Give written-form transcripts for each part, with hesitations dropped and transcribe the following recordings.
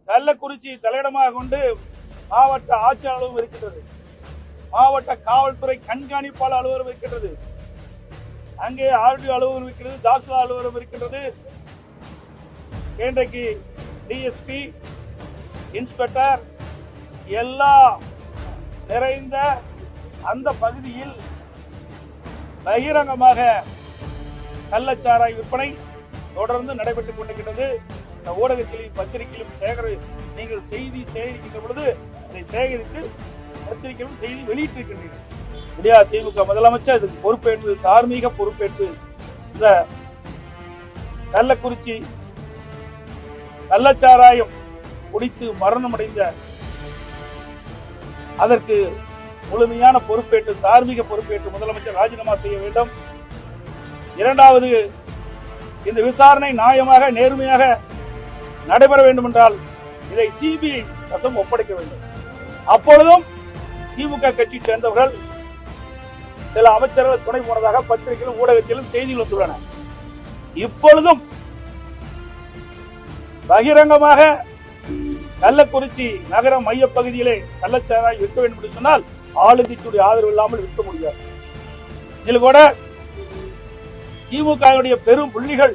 கள்ளக்குறிச்சி தலையிடமாக கொண்டு மாவட்ட ஆட்சியர் அலுவலகம் இருக்கின்றது, மாவட்ட காவல்துறை கண்காணிப்பாளர் அலுவலகம் இருக்கின்றது, அங்கே ஆர்டிஓ அலுவலகம் இருக்கிறது, தாசில்தார் அலுவலகம் இருக்கின்றது. இன்றைக்கு டிஎஸ்பி, இன்ஸ்பெக்டர் எல்லாம் நிறைந்த அந்த பகுதியில் பகிரங்கமாக கள்ளச்சாராய் விற்பனை தொடர்ந்து நடைபெற்றுக் கொண்டிருக்கிறது. இந்த ஊடகத்திலும் பத்திரிகையிலும் நீங்கள் செய்தி சேகரிக்கின்ற பொழுது அதை சேகரித்து பத்திரிகையிலும் செய்தி வெளியிட்டிருக்கின்றீர்கள். விடியா திமுக முதலமைச்சர் இதுக்கு பொறுப்பேற்று, தார்மீக பொறுப்பேற்று இந்த கள்ளக்குறிச்சி கள்ளச்சாராயம் குடித்து மரணமடைந்த அதற்கு முழுமையான பொறுப்பேற்று, தார்மீக பொறுப்பேற்று முதலமைச்சர் ராஜினாமா செய்ய வேண்டும். இரண்டாவது, இந்த விசாரணை நியாயமாக நேர்மையாக நடைபெற வேண்டும் என்றால் இதை சிபிஐ வசம் ஒப்படைக்க வேண்டும். அப்பொழுதும் திமுக கட்சி சேர்ந்தவர்கள் சில அமைச்சர்கள் துணை போனதாக பத்திரிகையிலும் ஊடகத்திலும் செய்திகள் வந்துள்ளன. இப்பொழுதும் பகிரங்கமாக கள்ளக்குறிச்சி நகர மைய பகுதியிலே கள்ளச்சாராய் விற்க வேண்டும் என்று சொன்னால் ஆளுங்கட்சியுடைய ஆதரவு இல்லாமல் விற்க முடியாது. இதில் கூட திமுக பெரும் புள்ளிகள்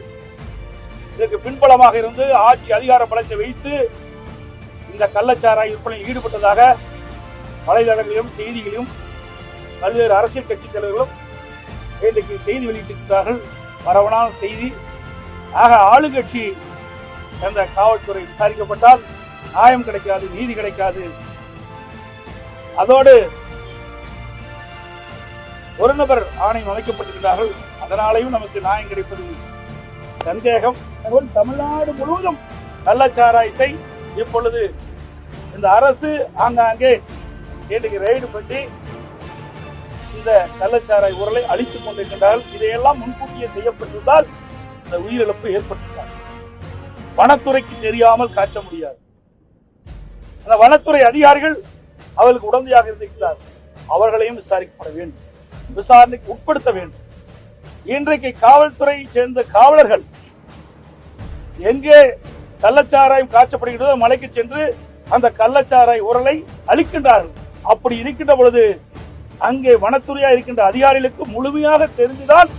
இதற்கு பின்பலமாக இருந்து ஆட்சி அதிகார பலத்தை வைத்து இந்த கள்ளச்சாராய் விற்பனையில் ஈடுபட்டதாக வலைதளங்களிலும் செய்திகளிலும் பல்வேறு அரசியல் கட்சி தலைவர்களும் இன்றைக்கு செய்தி வெளியிட்டிருக்கிறார்கள். பரவலான செய்தி. ஆக ஆளுங்கட்சி என்ற காவல்துறை விசாரிக்கப்பட்டால் நியாயம் கிடைக்காது, நீதி கிடைக்காது. அதோடு ஒரு நபர் ஆணையம் அமைக்கப்பட்டிருக்கிறார்கள். அதனாலேயும் நமக்கு நியாயம் கிடைப்பது சந்தேகம். தமிழ்நாடு முழுவதும் கள்ளச்சாராயத்தை இப்பொழுது இந்த அரசு ஆங்காங்கே ரெய்டு பண்ணி இந்த கள்ளச்சாராய உரலை அழித்துக் கொண்டிருக்கின்றார்கள். இதையெல்லாம் முன்கூட்டியே செய்யப்பட்டிருந்தால் இந்த உயிரிழப்பு ஏற்பட்டிருக்கிறார். வனத்துறைக்கு தெரியாமல் காட்ட முடியாது. அந்த வனத்துறை அதிகாரிகள் அவர்களுக்கு உடந்தையாக இருந்திருக்கிறார். அவர்களையும் விசாரிக்கப்பட வேண்டும், விசாரணைக்கு உட்படுத்த வேண்டும். இன்றைக்கு காவல்துறையை சேர்ந்த காவலர்கள் எங்கே கள்ளச்சாராயம் காய்ச்சப்படுகிறதோ மலைக்கு சென்று அந்த கள்ளச்சாராய் உரலை அளிக்கின்றார்கள். அப்படி இருக்கின்ற பொழுது அங்கே வனத்துறையா இருக்கின்ற அதிகாரிகளுக்கு முழுமையாக தெரிந்துதான்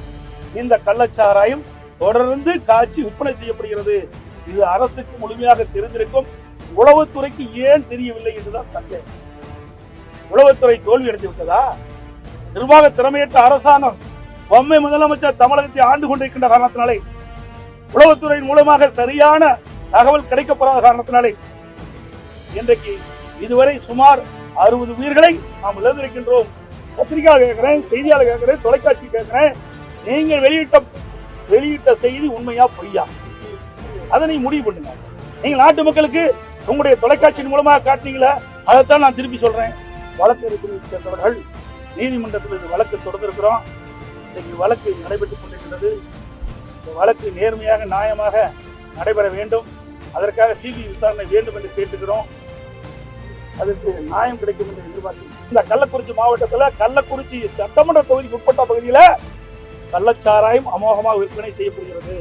இந்த கள்ளச்சாராயம் தொடர்ந்து காய்ச்சி விற்பனை செய்யப்படுகிறது. இது அரசுக்கு முழுமையாக தெரிந்திருக்கும். உளவுத்துறைக்கு ஏன் தெரியவில்லை என்றுதான் சந்தேகம். உளவுத்துறை தோல்வி அடைந்து விட்டதா? நிர்வாக திறமையற்ற அரசாங்கம் பொம்மை முதலமைச்சர் தமிழகத்தை ஆண்டு கொண்டிருக்கின்ற காரணத்தினாலே, உளவுத்துறையின் மூலமாக சரியான தகவல் கிடைக்கப்படாத காரணத்தினாலே இன்றைக்கு இதுவரை சுமார் 60 உயிர்களை நாம் இழந்திருக்கின்றோம். பத்திரிகையாளர் கேட்கிறேன், செய்தியாளர் கேட்கிறேன், தொலைக்காட்சி கேட்கிறேன், நீங்கள் வெளியிட்ட செய்தி உண்மையா பொய்யா? அதை நீ முடிவு பண்ணுங்க. நீங்க நாட்டு மக்களுக்கு உங்களுடைய தொலைக்காட்சியின் மூலமாக காட்டினீங்களா? அதைத்தான் நான் திருப்பி சொல்றேன். வழக்கறிஞர்கள் சேர்ந்தவர்கள் நீதிமன்றத்தில் இந்த வழக்கு தொடர்ந்திருக்கிறோம். இன்றைக்கு வழக்கு நடைபெற்றுக் கொண்டிருக்கிறது. இந்த வழக்கு நேர்மையாக நியாயமாக நடைபெற வேண்டும். அதற்காக சிபிஐ விசாரணை வேண்டும் என்று கேட்டுக்கிறோம். அதற்கு நியாயம் கிடைக்கும் என்று எதிர்பார்க்கிறோம். இந்த கள்ளக்குறிச்சி மாவட்டத்தில் கள்ளக்குறிச்சி சட்டமன்ற தொகுதிக்கு உட்பட்ட பகுதியில் கள்ளச்சாராயம் அமோகமாக விற்பனை செய்யப்படுகிறது.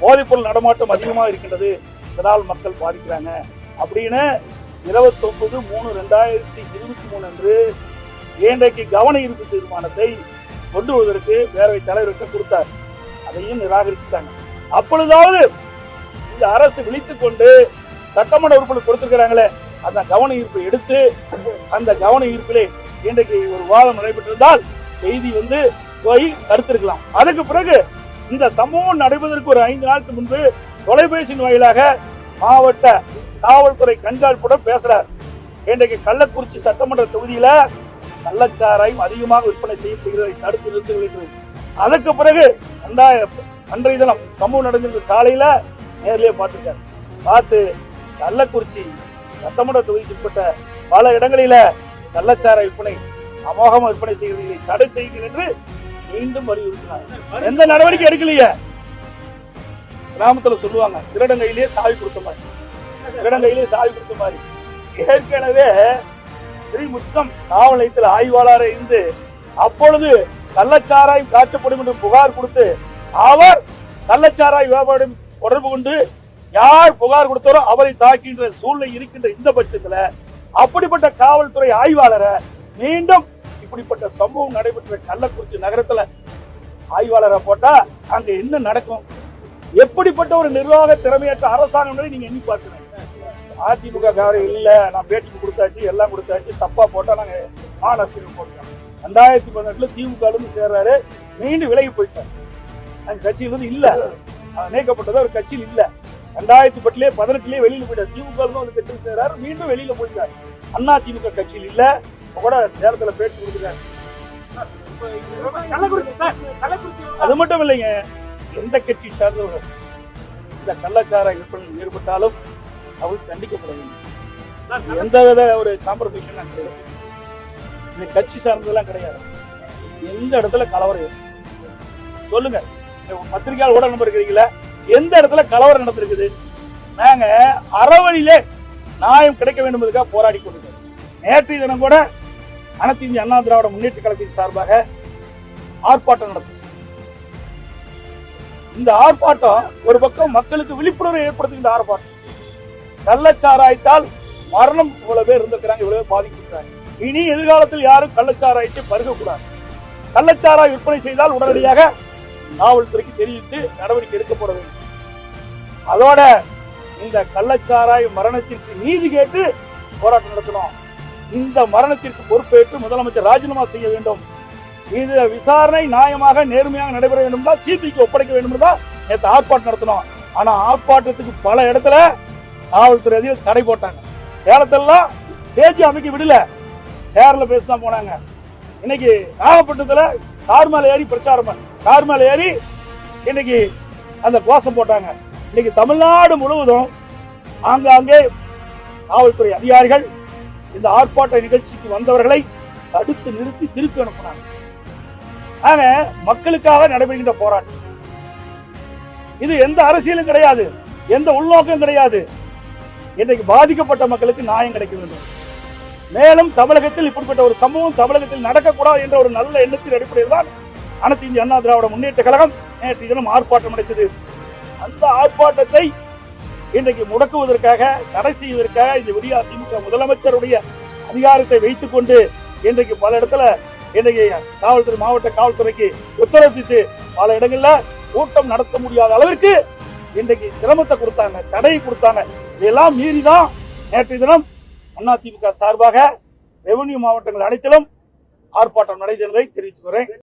போதைப்பொருள் நடமாட்டம் அதிகமாக இருக்கின்றது. இதனால் மக்கள் பாதிக்கிறாங்க அப்படின்னு 29/3/2023 அன்று இன்றைக்கு கவன ஈர்ப்பு தீர்மானத்தை கொண்டு வருவதற்கு பேரவைத் தலைவருக்கு கொடுத்தார். அதையும் நிராகரிச்சுட்டாங்க. அப்பொழுதாவது இந்த அரசு விழித்துக் கொண்டு சட்டமன்ற உறுப்பினர் கொடுத்திருக்கிறாங்களே அந்த கவன ஈர்ப்பை எடுத்து அந்த கவன ஈர்ப்பிலே இன்றைக்கு ஒரு வாதம் நடைபெற்றிருந்தால் செய்தி போய் தடுத்திருக்கலாம். அதுக்கு பிறகு இந்த சம்பவம் நடைபெறுவதற்கு ஒரு 5 நாளுக்கு முன்பு தொலைபேசியின் வாயிலாக மாவட்ட காவல்துறை கண்காணிப்புடன் பேசுறார். இன்றைக்கு கள்ளக்குறிச்சி சட்டமன்ற தொகுதியில கள்ளச்சாராயம் அதிகமாக விற்பனை செய்யப்படுகிறதை தடுத்து நிறுத்த வேண்டும். அதற்கு பிறகு அன்றைய தினம் சம்பவம் நடந்திருந்த காலையில நேரிலே பார்த்துட்டார். பார்த்து கள்ளக்குறிச்சி சட்டமன்ற தொகுதிக்கு உட்பட்ட பல இடங்களில கள்ளச்சாராய விற்பனை அமோகமாக விற்பனை செய்கிறதை தடை செய்யுங்கள் என்று மீண்டும் வலியுறுத்தினார். எந்த நடவடிக்கை எடுக்கலையே. கிராமத்துல சொல்லுவாங்க திருடங்கையிலே சாவி கொடுத்த மாதிரி, திருடங்கையிலே சாவி கொடுத்த மாதிரி. ஏற்கனவே ஸ்ரீமுத்தம் காவல் நிலையத்தில் ஆய்வாளர் இருந்து அப்பொழுது கள்ளச்சாராயம் காய்ச்சப்படும் என்று புகார் கொடுத்து அவர் கள்ளச்சாராய் வியாபாரம் தொடர்பு கொண்டு யார் புகார் கொடுத்தாரோ அவரை தாக்கின்ற சூழ்நிலை இருக்கின்ற இந்த பட்சத்துல அப்படிப்பட்ட காவல்துறை ஆய்வாளரை மீண்டும் இப்படிப்பட்ட சம்பவம் நடைபெற்ற கள்ளக்குறிச்சி நகரத்துல ஆய்வாளரை போட்டா அங்க என்ன நடக்கும்? எப்படிப்பட்ட ஒரு நிர்வாக திறமையற்ற அரசாங்கம் நீங்க எண்ணி பார்க்கணும். அதிமுக காரம் இல்ல, நான் பேட்டிக்கு கொடுத்தாச்சு, எல்லாம் கொடுத்தாச்சு, தப்பா போட்டா நாங்க ஆலோசனை போட்டோம். 2018 திமுக சேர்றாரு, மீண்டும் விலகி போயிட்டார். அந்த கட்சியிலிருந்து இல்ல, நீக்கப்பட்டது ஒரு கட்சியில் இல்ல. 2018 வெளியில போயிட்டார். திமுக ஒரு கட்சியில் சேர்றாரு, மீண்டும் வெளியில போயிட்டார். அண்ணா திமுக கட்சியில் இல்ல, கூட நேரத்துல பேட்டி கொடுக்குறாரு. அது மட்டும் இல்லைங்க, எந்த கட்சி சார்ந்தவர்கள் இந்த கள்ளச்சாராய விற்பனையில் ஈடுபட்டாலும் அவர்கள் கண்டிக்கப்பட வேண்டும். எந்த வித ஒரு காம்ப்ரமைஷன் கிடையாது. இந்த கட்சி சார்ந்ததெல்லாம் கிடையாது. எந்த இடத்துல கலவரம் சொல்லுங்க, பத்திரிகையால் ஊடக நம்பர் இருக்கிறீங்களா? எந்த இடத்துல கலவரம் நடந்திருக்குது? நாங்க அறவழியிலே நியாயம் கிடைக்க வேண்டும் என்பதுக்காக போராடி கொண்டிருக்கோம். நேற்றைய தினம் கூட அனைத்து இந்திய அண்ணா திராவிட முன்னேற்ற கழகத்தின் சார்பாக ஆர்ப்பாட்டம் நடத்தும். இந்த ஆர்ப்பாட்டம் ஒரு பக்கம் மக்களுக்கு விழிப்புணர்வை ஏற்படுத்துகின்ற ஆர்ப்பாட்டம். கள்ளச்சாராயத்தால் மரணம் இவ்வளவு பேர் இருந்திருக்கிறாங்க, இவ்வளவு பேர் பாதிக்கிறாங்க. இனி எதிர்காலத்தில் யாரும் கள்ளச்சாராயத்தை பருகக்கூடாது. கள்ளச்சாராய விற்பனை செய்தால் உடனடியாக காவல்துறைக்கு தெரிவித்து நடவடிக்கை எடுக்கப்பட வேண்டும். அதோட இந்த கள்ளச்சாராய மரணத்திற்கு நீதி கேட்டு போராட்டம் நடத்தணும். இந்த மரணத்திற்கு பொறுப்பேற்று முதலமைச்சர் ராஜினாமா செய்ய வேண்டும். இது விசாரணை நியாயமாக நேர்மையாக நடைபெற வேண்டும் தான், சிபிக்கு ஒப்படைக்க வேண்டும் தான் நேற்று ஆர்ப்பாட்டம் நடத்தணும். ஆனா ஆர்ப்பாட்டத்துக்கு பல இடத்துல காவல்துறை அதிகாரிகள் தடை போட்டாங்க. சேலத்தெல்லாம் ஸ்டேஜ் அமைக்க விடல, சேர்ல பேசதான் போனாங்க. இன்னைக்கு நாகப்பட்டினத்துல கார் மேல ஏறி பிரச்சாரம், கார் மேல ஏறி இன்னைக்கு அந்த கோஷம் போட்டாங்க. இன்னைக்கு தமிழ்நாடு முழுவதும் ஆங்காங்கே காவல்துறை அதிகாரிகள் இந்த ஆர்ப்பாட்ட நிகழ்ச்சிக்கு வந்தவர்களை தடுத்து நிறுத்தி திருப்பி அனுப்பினாங்க. ஆக மக்களுக்காக நடைபெறுகின்ற போராட்டம் இது. எந்த அரசியலும் கிடையாது, எந்த உள்நோக்கம் கிடையாது. இன்றைக்கு பாதிக்கப்பட்ட மக்களுக்கு நியாயம் கிடைக்க வேண்டும். மேலும் தமிழகத்தில் இப்படிப்பட்ட ஒரு சம்பவம் தமிழகத்தில் நடக்கக்கூடாது என்ற ஒரு நல்ல எண்ணத்தின் அடிப்படையில் தான் அனைத்து இந்திய அண்ணா திராவிட முன்னேற்ற கழகம் நேற்று தினம் ஆர்ப்பாட்டம் நடத்தது. அந்த ஆர்ப்பாட்டத்தை இன்றைக்கு முடக்குவதற்காக, தடை செய்வதற்காக இந்த விடியா திமுக முதலமைச்சருடைய அதிகாரத்தை வைத்துக் கொண்டு இன்றைக்கு பல இடத்துல இன்றைக்கு காவல்துறை, மாவட்ட காவல்துறைக்கு உத்தரவிட்டு பல இடங்கள்ல கூட்டம் நடத்த முடியாத அளவிற்கு இன்றைக்கு சிரமத்தை கொடுத்தாங்க, தடையை கொடுத்தாங்க. இதெல்லாம் மீறிதான் நேற்றைய தினம் அதிமுக சார்பாக ரெவென்யூ மாவட்டங்கள் அனைத்திலும் ஆர்ப்பாட்டம் நடைபெறுவதை தெரிவித்துக்கிறேன்.